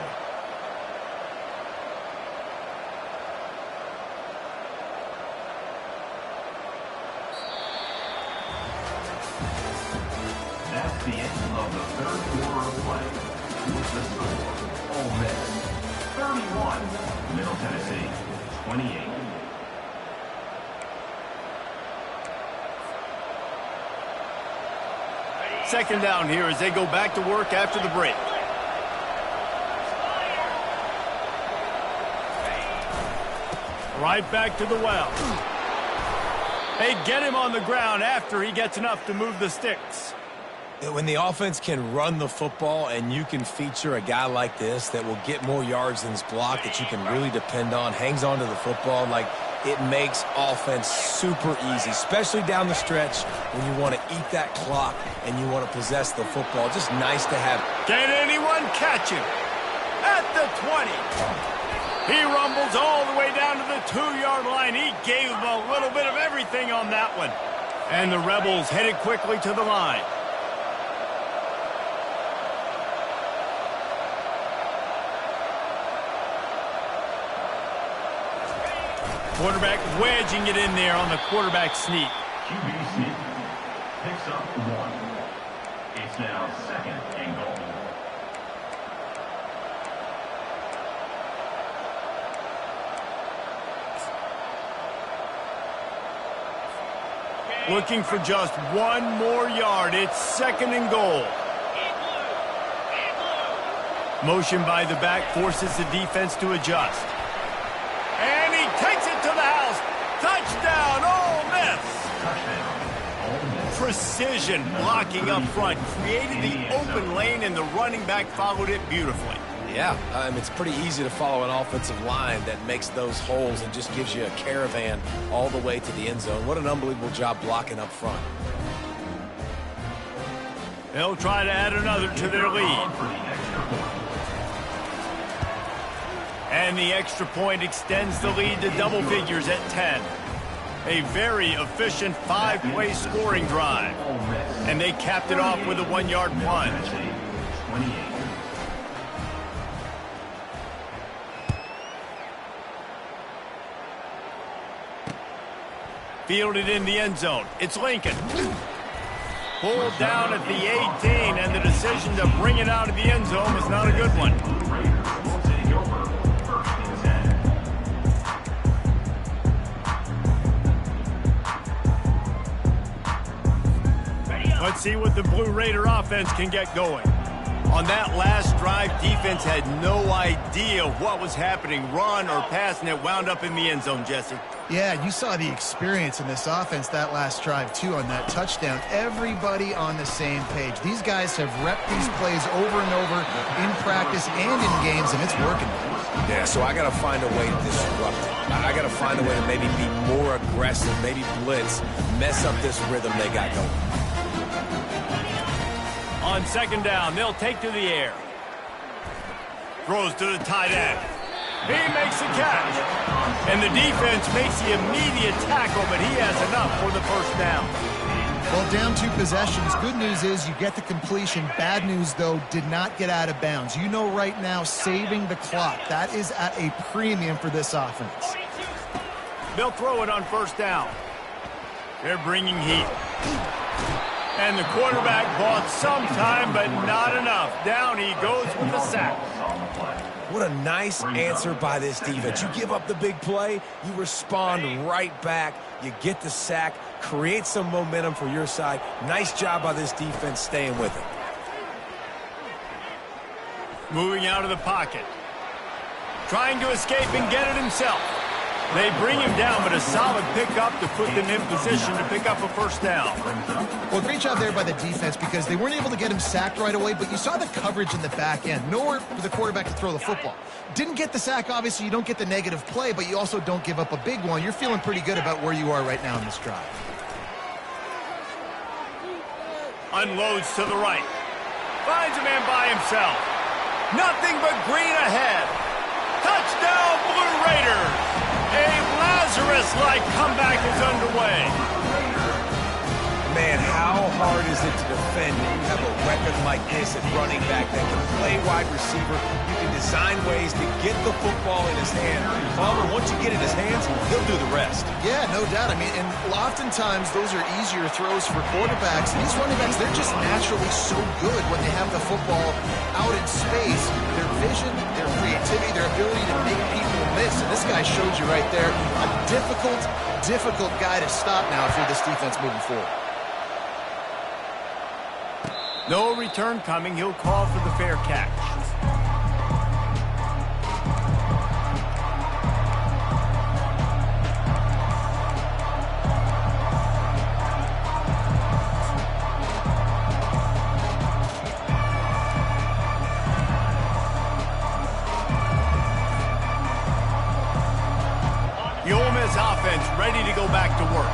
That's the end of the 3rd quarter of play. with the score, Ole Miss 31, Middle Tennessee 28. Second down here as they go back to work after the break. Right back to the well. They get him on the ground after he gets enough to move the sticks. When the offense can run the football and you can feature a guy like this that will get more yards than his block that you can really depend on, hangs on to the football, like it makes offense super easy, especially down the stretch when you want to eat that clock and you want to possess the football. Just nice to have. Can anyone catch him? At the 20. He rumbles all the way down to the 2-yard line. He gave him a little bit of everything on that one. And the Rebels headed quickly to the line. Quarterback wedging it in there on the quarterback sneak. QB sneak picks up 1. It's now 2nd and goal. Looking for just 1 more yard. It's 2nd and goal. Motion by the back forces the defense to adjust. And he takes it to the house. Touchdown, Ole Miss. Touchdown, Ole Miss. Precision blocking up front. Created the open lane, and the running back followed it beautifully. Yeah, it's pretty easy to follow an offensive line that makes those holes and just gives you a caravan all the way to the end zone. What an unbelievable job blocking up front. They'll try to add another to their lead. And the extra point extends the lead to double figures at 10. A very efficient 5-play scoring drive. And they capped it off with a 1-yard plunge. 28. Fielded in the end zone. It's Lincoln. Pulled down at the 18, and the decision to bring it out of the end zone was not a good one. Let's see what the Blue Raider offense can get going. On that last drive, defense had no idea what was happening, run or pass, and it wound up in the end zone, Jesse. Yeah, you saw the experience in this offense that last drive, too, on that touchdown. Everybody on the same page. These guys have repped these plays over and over in practice and in games, and it's working. Yeah, so I got to find a way to disrupt it. I got to find a way to maybe be more aggressive, maybe blitz, mess up this rhythm they got going. On second down, they'll take to the air. Throws to the tight end. He makes the catch. And the defense makes the immediate tackle, but he has enough for the first down. Well, down 2 possessions. Good news is you get the completion. Bad news, though, did not get out of bounds. You know right now, saving the clock. That is at a premium for this offense. They'll throw it on first down. They're bringing heat. And the quarterback bought some time, but not enough. Down he goes with the sack. What a nice answer by this defense. You give up the big play, you respond right back, you get the sack, create some momentum for your side. Nice job by this defense staying with it. Moving out of the pocket. Trying to escape and get it himself. They bring him down, but a solid pickup to put them in position to pick up a first down. Well, great job there by the defense because they weren't able to get him sacked right away, but you saw the coverage in the back end. Nowhere for the quarterback to throw the football. Didn't get the sack, obviously. You don't get the negative play, but you also don't give up a big one. You're feeling pretty good about where you are right now in this drive. Unloads to the right. Finds a man by himself. Nothing but green ahead. Touchdown, Blue Raiders! A Lazarus-like comeback is underway. Man, how hard is it to defend when you have a weapon like this at running back that can play wide receiver? You can design ways to get the football in his hand. Palmer, once you get it in his hands, he'll do the rest. Yeah, no doubt. I mean, and oftentimes those are easier throws for quarterbacks. These running backs, they're just naturally so good when they have the football out in space. Their vision, their creativity, their ability to make people miss. And this guy showed you right there, a difficult guy to stop now if you're this defense moving forward. No return coming. He'll call for the fair catch. The Ole Miss offense ready to go back to work.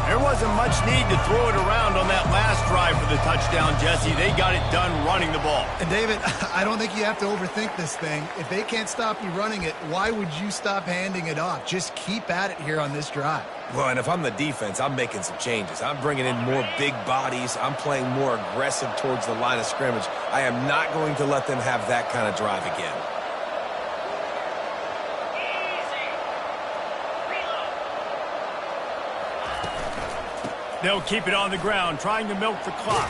There wasn't much need to throw it around on that last drive for the touchdown, Jesse. They got it done running the ball. And David, I don't think you have to overthink this thing. If they can't stop you running it, why would you stop handing it off? Just keep at it here on this drive. Well, and if I'm the defense, I'm making some changes. I'm bringing in more big bodies. I'm playing more aggressive towards the line of scrimmage. I am not going to let them have that kind of drive again. They'll keep it on the ground, trying to milk the clock.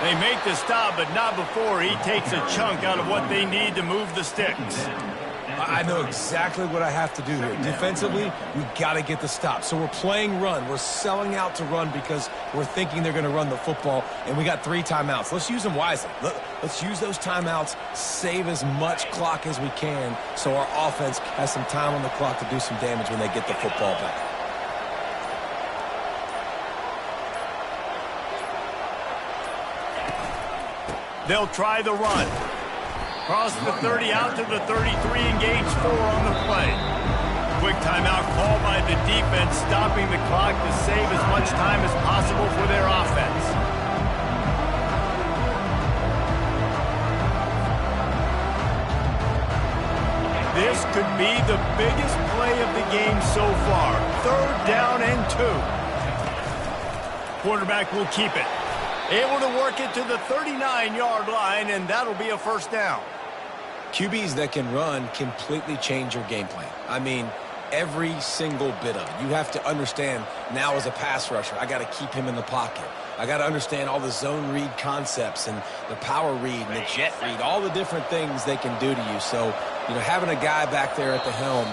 They make the stop, but not before he takes a chunk out of what they need to move the sticks. I know exactly what I have to do here. Defensively, we got to get the stop. So we're playing run. We're selling out to run because we're thinking they're going to run the football, and we got 3 timeouts. Let's use them wisely. Let's use those timeouts, save as much clock as we can so our offense has some time on the clock to do some damage when they get the football back. They'll try the run. Cross the 30 out to the 33, engage 4 on the play. Quick timeout call by the defense, stopping the clock to save as much time as possible for their offense. This could be the biggest play of the game so far. 3rd down and 2. Quarterback will keep it. Able to work it to the 39-yard line, and that'll be a first down. QBs that can run completely change your game plan. I mean, every single bit of it. You have to understand now as a pass rusher, I got to keep him in the pocket. I got to understand all the zone read concepts and the power read and the jet read, all the different things they can do to you. So, you know, having a guy back there at the helm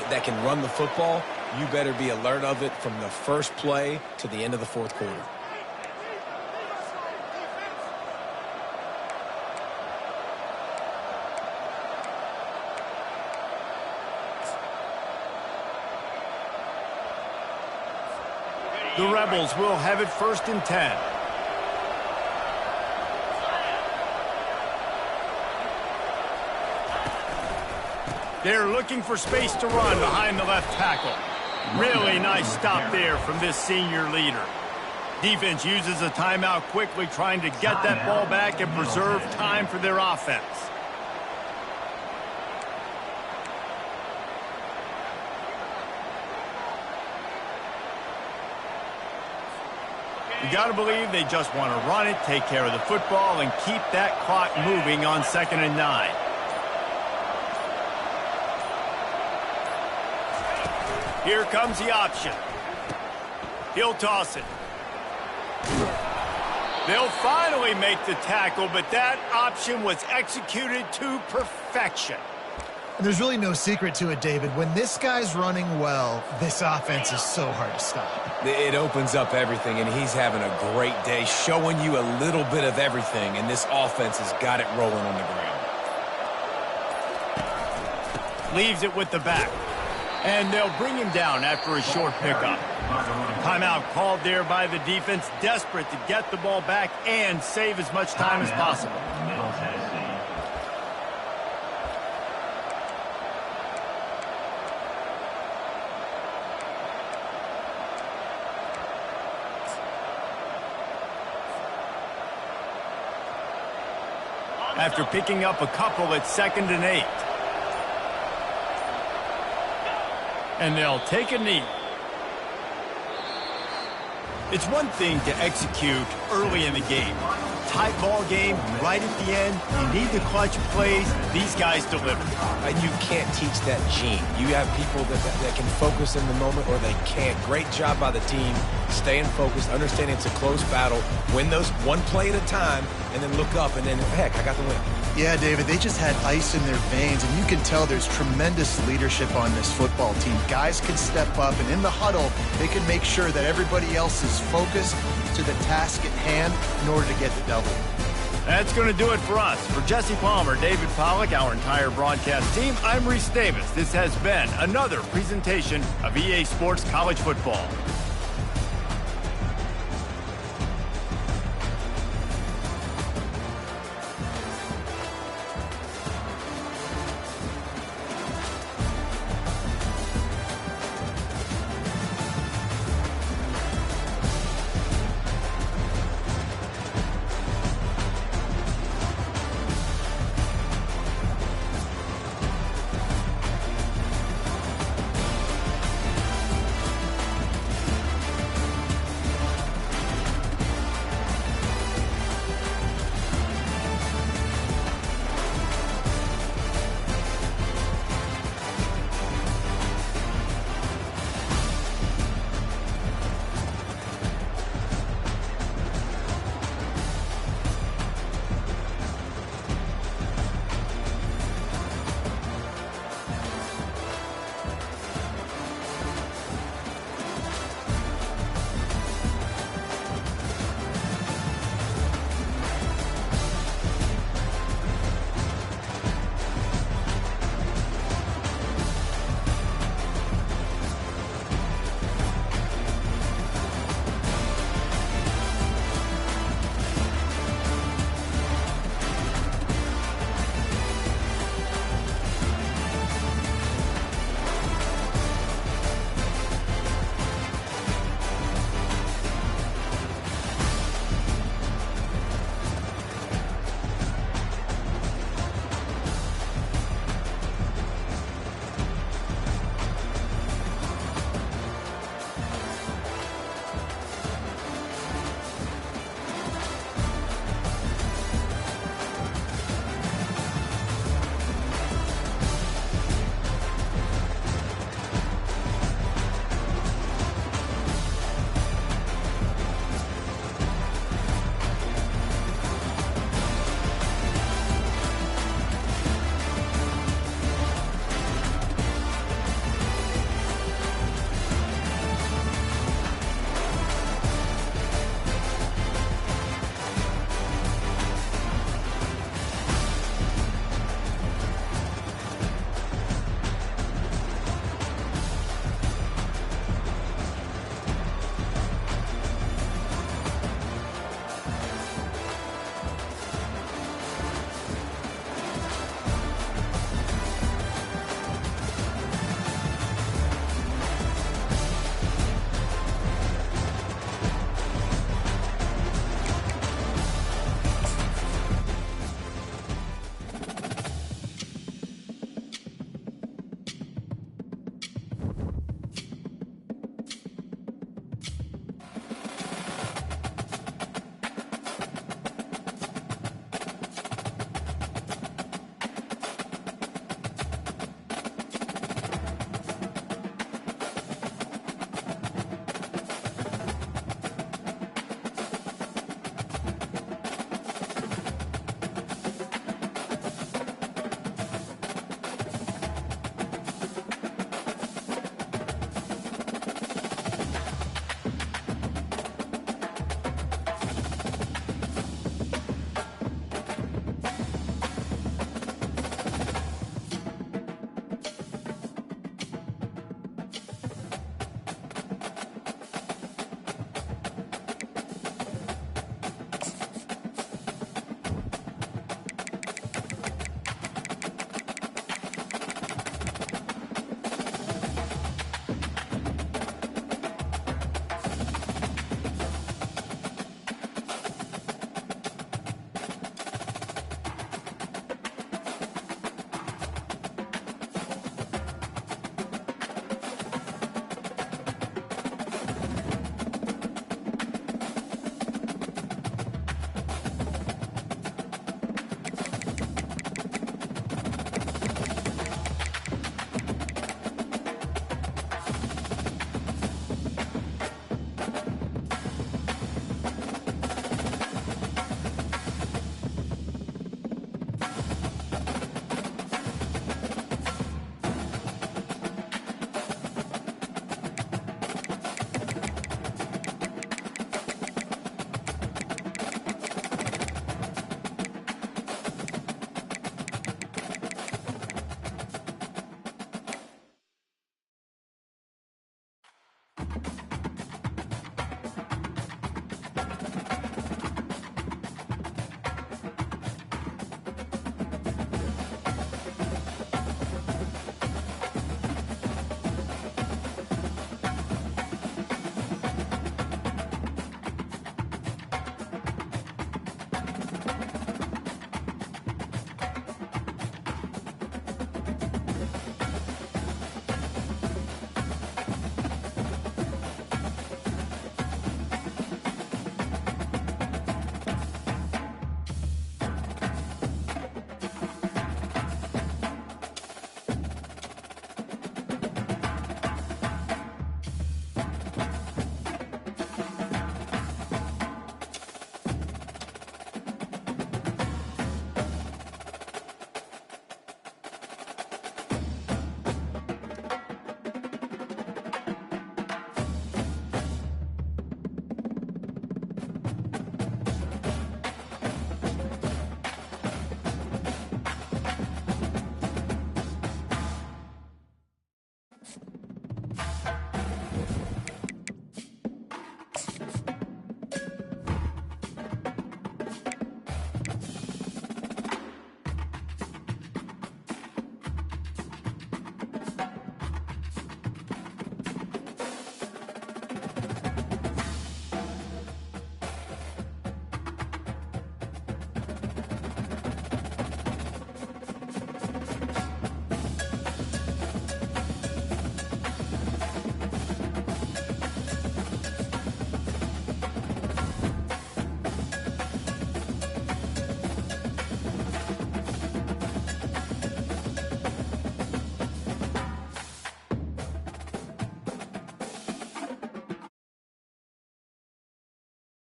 that can run the football, you better be alert of it from the first play to the end of the 4th quarter. The Rebels will have it 1st and 10. They're looking for space to run behind the left tackle. Really nice stop there from this senior leader. Defense uses a timeout quickly, trying to get that ball back and preserve time for their offense. You got to believe they just want to run it, take care of the football, and keep that clock moving on 2nd and 9. Here comes the option. He'll toss it. They'll finally make the tackle, but that option was executed to perfection. And there's really no secret to it, David. When this guy's running well, this offense is so hard to stop. It opens up everything, and he's having a great day, showing you a little bit of everything, and this offense has got it rolling on the ground. Leaves it with the back. And they'll bring him down after a short pickup. Timeout called there by the defense, desperate to get the ball back and save as much time as possible. Middle Tennessee. After picking up a couple at 2nd and 8. And they'll take a knee. It's one thing to execute early in the game. Tight ball game, right at the end, you need the clutch plays. These guys deliver. And you can't teach that gene. You have people that can focus in the moment or they can't. Great job by the team, staying focused, understanding it's a close battle, win those one play at a time, and then look up, and then, heck, I got the win. Yeah, David, they just had ice in their veins, and you can tell there's tremendous leadership on this football team. Guys can step up, and in the huddle, they can make sure that everybody else is focused to the task at hand in order to get the double. That's going to do it for us. For Jesse Palmer, David Pollack, our entire broadcast team, I'm Reese Davis. This has been another presentation of EA Sports College Football.